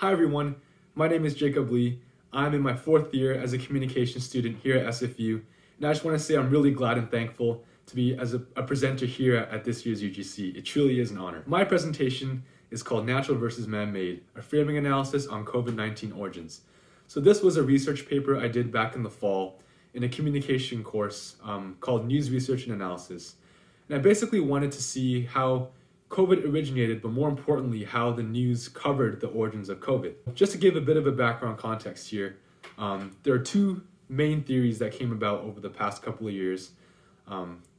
Hi everyone, my name is Jacob Lee. I'm in my 4th year as a communications student here at SFU, and I just want to say I'm really glad and thankful to be as a presenter here at this year's UGC. It truly is an honor. My presentation is called Natural versus Man-Made, a framing analysis on COVID-19 origins. So this was a research paper I did back in the fall in a communication course called News Research and Analysis. And I basically wanted to see how COVID originated, but more importantly, how the news covered the origins of COVID. Just to give a bit of a background context here, there are two main theories that came about over the past couple of years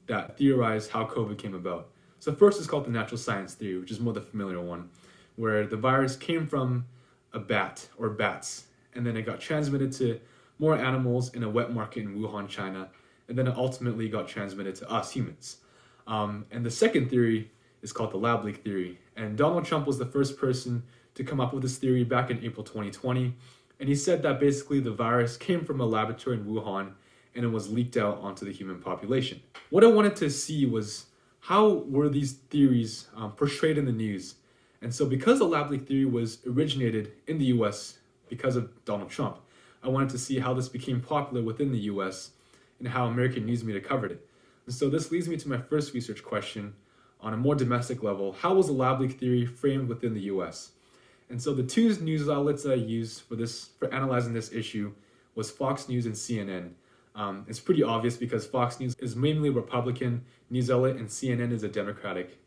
that theorize how COVID came about. So first is called the natural science theory, which is more the familiar one, where the virus came from a bat or bats, and then it got transmitted to more animals in a wet market in Wuhan, China, and then it ultimately got transmitted to us humans. And the second theory is called the lab leak theory. And Donald Trump was the first person to come up with this theory back in April 2020. And he said that basically the virus came from a laboratory in Wuhan and it was leaked out onto the human population. What I wanted to see was how were these theories portrayed in the news? And so because the lab leak theory was originated in the US because of Donald Trump, I wanted to see how this became popular within the US and how American news media covered it. And so this leads me to my first research question. On a more domestic level, how was the lab leak theory framed within the US? And so the two news outlets that I used for analyzing this issue was Fox News and CNN. It's pretty obvious because Fox News is mainly a Republican news outlet and CNN is a Democratic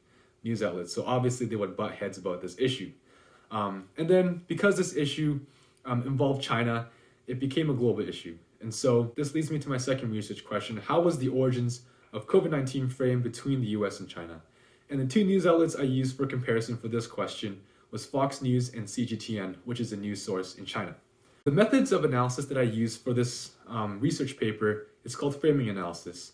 news outlet. So obviously they would butt heads about this issue. And then because this issue involved China, it became a global issue. And so this leads me to my second research question. How was the origins of COVID-19 framed between the US and China? And the two news outlets I used for comparison for this question was Fox News and CGTN, which is a news source in China. The methods of analysis that I used for this research paper is called framing analysis.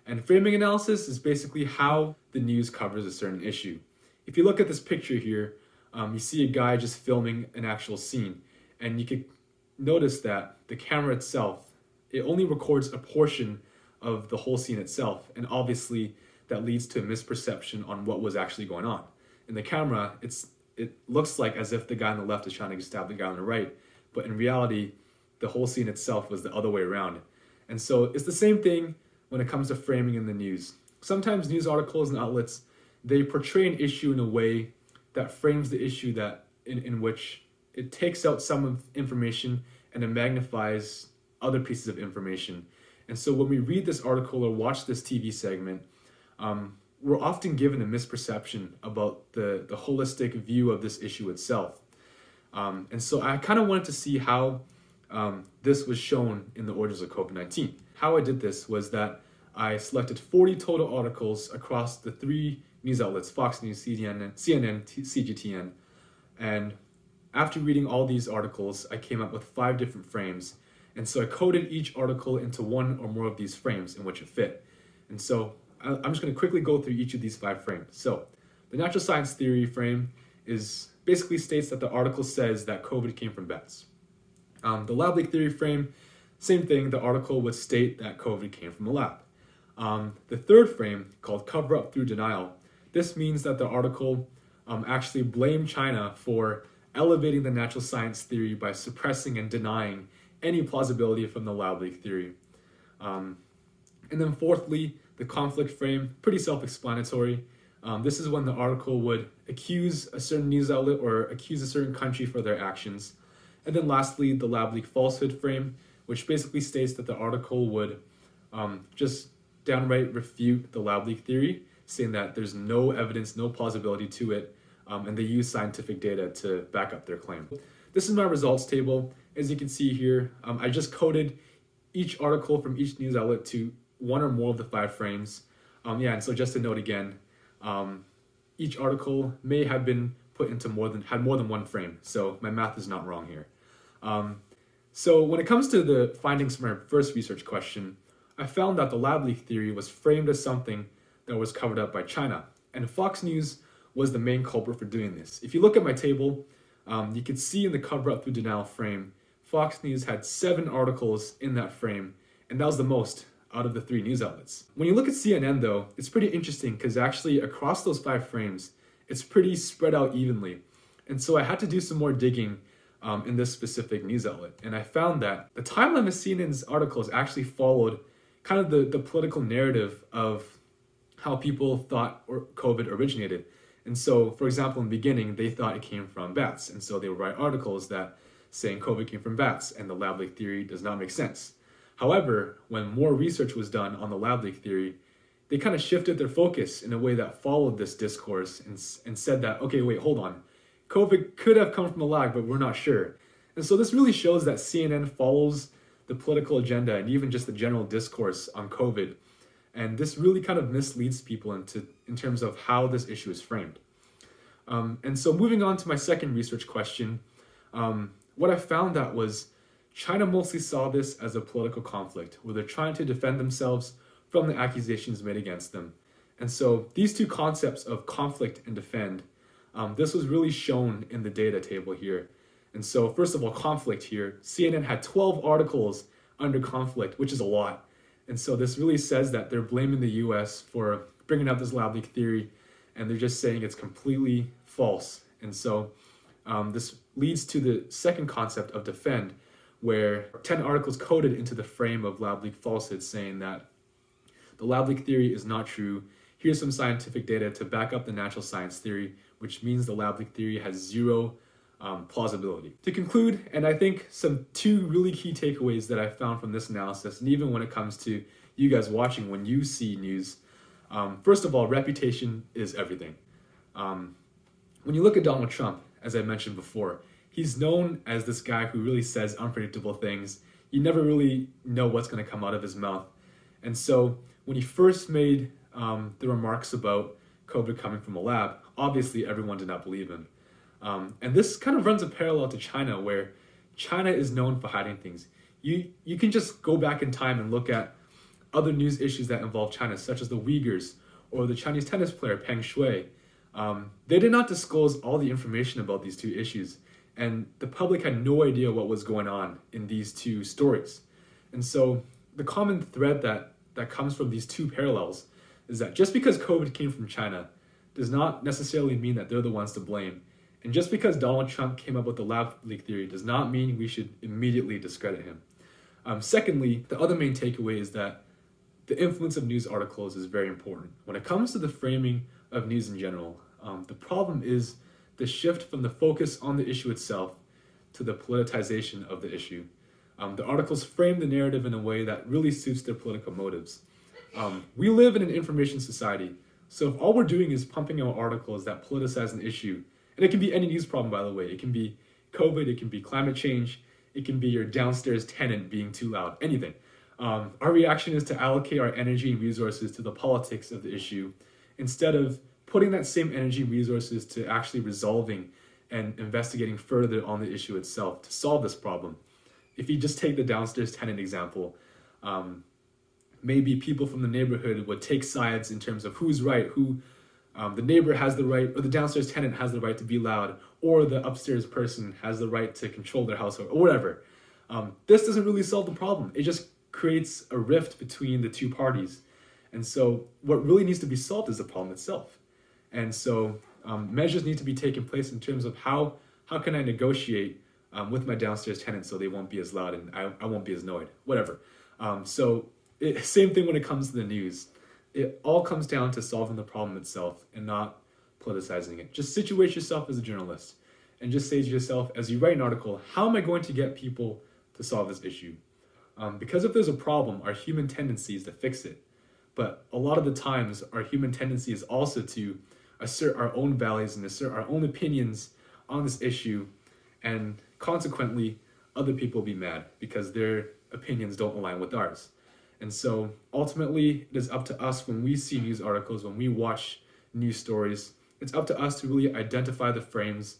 And framing analysis is basically how the news covers a certain issue. If you look at this picture here, you see a guy just filming an actual scene. And you can notice that the camera itself, it only records a portion of the whole scene itself. And obviously, that leads to a misperception on what was actually going on. In the camera, it looks like as if the guy on the left is trying to stab the guy on the right, but in reality, the whole scene itself was the other way around. And so it's the same thing when it comes to framing in the news. Sometimes news articles and outlets, they portray an issue in a way that frames the issue that in which it takes out some information and it magnifies other pieces of information. And so when we read this article or watch this TV segment, we're often given a misperception about the holistic view of this issue itself. And so I kind of wanted to see how this was shown in the origins of COVID-19. How I did this was that I selected 40 total articles across the three news outlets, Fox News, CNN, CGTN. And after reading all these articles, I came up with 5 different frames. And so I coded each article into one or more of these frames in which it fit. And so I'm just going to quickly go through each of these 5 frames. So the natural science theory frame basically states that the article says that COVID came from bats. The lab leak theory frame, same thing, the article would state that COVID came from a lab. The third frame, called cover up through denial, this means that the article actually blamed China for elevating the natural science theory by suppressing and denying any plausibility from the lab leak theory. And then fourthly, the conflict frame, pretty self-explanatory. This is when the article would accuse a certain news outlet or accuse a certain country for their actions. And then lastly, the lab leak falsehood frame, which basically states that the article would just downright refute the lab leak theory, saying that there's no evidence, no plausibility to it, and they use scientific data to back up their claim. This is my results table. As you can see here, I just coded each article from each news outlet to one or more of the 5 frames. And so just to note again, each article may have been put into more than one frame. So my math is not wrong here. So when it comes to the findings from our first research question, I found that the lab leak theory was framed as something that was covered up by China. And Fox News was the main culprit for doing this. If you look at my table, you can see in the cover up through denial frame, Fox News had 7 articles in that frame, and that was the most out of the 3 news outlets. When you look at CNN though, it's pretty interesting because actually across those 5 frames, it's pretty spread out evenly. And so I had to do some more digging in this specific news outlet. And I found that the timeline of CNN's articles actually followed kind of the political narrative of how people thought COVID originated. And so, for example, in the beginning, they thought it came from bats. And so they would write articles that saying COVID came from bats and the lab leak theory does not make sense. However, when more research was done on the lab leak theory, they kind of shifted their focus in a way that followed this discourse and said that, okay, wait, hold on. COVID could have come from a lab, but we're not sure. And so this really shows that CNN follows the political agenda and even just the general discourse on COVID. And this really kind of misleads people in terms of how this issue is framed. And so moving on to my second research question, what I found that was China mostly saw this as a political conflict where they're trying to defend themselves from the accusations made against them. And so these two concepts of conflict and defend, this was really shown in the data table here. And so first of all, conflict here, CNN had 12 articles under conflict, which is a lot. And so this really says that they're blaming the US for bringing up this lab leak theory, and they're just saying it's completely false. And so this leads to the second concept of defend, where 10 articles coded into the frame of lab leak falsehoods saying that the lab leak theory is not true. Here's some scientific data to back up the natural science theory, which means the lab leak theory has zero plausibility. To conclude, and I think two really key takeaways that I found from this analysis, and even when it comes to you guys watching when you see news, first of all, reputation is everything. When you look at Donald Trump, as I mentioned before, he's known as this guy who really says unpredictable things. You never really know what's going to come out of his mouth. And so when he first made the remarks about COVID coming from a lab, obviously everyone did not believe him. And this kind of runs a parallel to China, where China is known for hiding things. You can just go back in time and look at other news issues that involve China, such as the Uyghurs or the Chinese tennis player Peng Shuai. They did not disclose all the information about these two issues, and the public had no idea what was going on in these two stories. And so the common thread that comes from these two parallels is that just because COVID came from China does not necessarily mean that they're the ones to blame. And just because Donald Trump came up with the lab leak theory does not mean we should immediately discredit him. Secondly, the other main takeaway is that the influence of news articles is very important. When it comes to the framing of news in general, the problem is the shift from the focus on the issue itself to the politicization of the issue. The articles frame the narrative in a way that really suits their political motives. We live in an information society, so if all we're doing is pumping out articles that politicize an issue, and it can be any news problem, by the way, it can be COVID, it can be climate change, it can be your downstairs tenant being too loud, anything. Our reaction is to allocate our energy and resources to the politics of the issue instead of putting that same energy and resources to actually resolving and investigating further on the issue itself to solve this problem. If you just take the downstairs tenant example, maybe people from the neighborhood would take sides in terms of who's right, who the neighbor has the right, or the downstairs tenant has the right to be loud, or the upstairs person has the right to control their household, or whatever. This doesn't really solve the problem. It just creates a rift between the two parties. And so what really needs to be solved is the problem itself. And so measures need to be taken place in terms of how can I negotiate with my downstairs tenants so they won't be as loud and I won't be as annoyed, whatever. Same thing when it comes to the news. It all comes down to solving the problem itself and not politicizing it. Just situate yourself as a journalist and just say to yourself, as you write an article, how am I going to get people to solve this issue? Because if there's a problem, our human tendency is to fix it. But a lot of the times, our human tendency is also to assert our own values and assert our own opinions on this issue, and consequently, other people will be mad because their opinions don't align with ours. And so ultimately, it is up to us when we see news articles, when we watch news stories, it's up to us to really identify the frames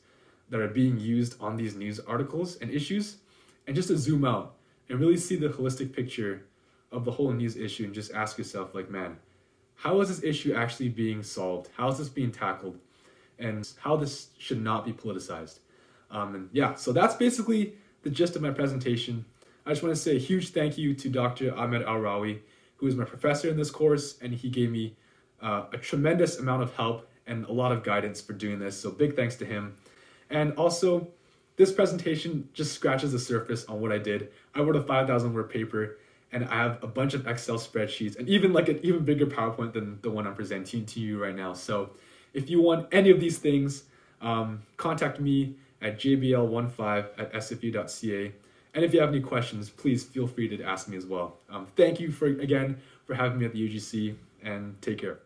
that are being used on these news articles and issues, and just to zoom out and really see the holistic picture of the whole news issue and just ask yourself, like, man, how is this issue actually being solved? How is this being tackled? And how this should not be politicized. So that's basically the gist of my presentation. I just want to say a huge thank you to Dr. Ahmed Al-Rawi, who is my professor in this course, and he gave me a tremendous amount of help and a lot of guidance for doing this. So big thanks to him. And also, this presentation just scratches the surface on what I did. I wrote a 5,000 word paper, and I have a bunch of Excel spreadsheets and even like an even bigger PowerPoint than the one I'm presenting to you right now. So if you want any of these things, contact me at jbl15@sfu.ca. And if you have any questions, please feel free to ask me as well. Thank you again for having me at the UGC, and take care.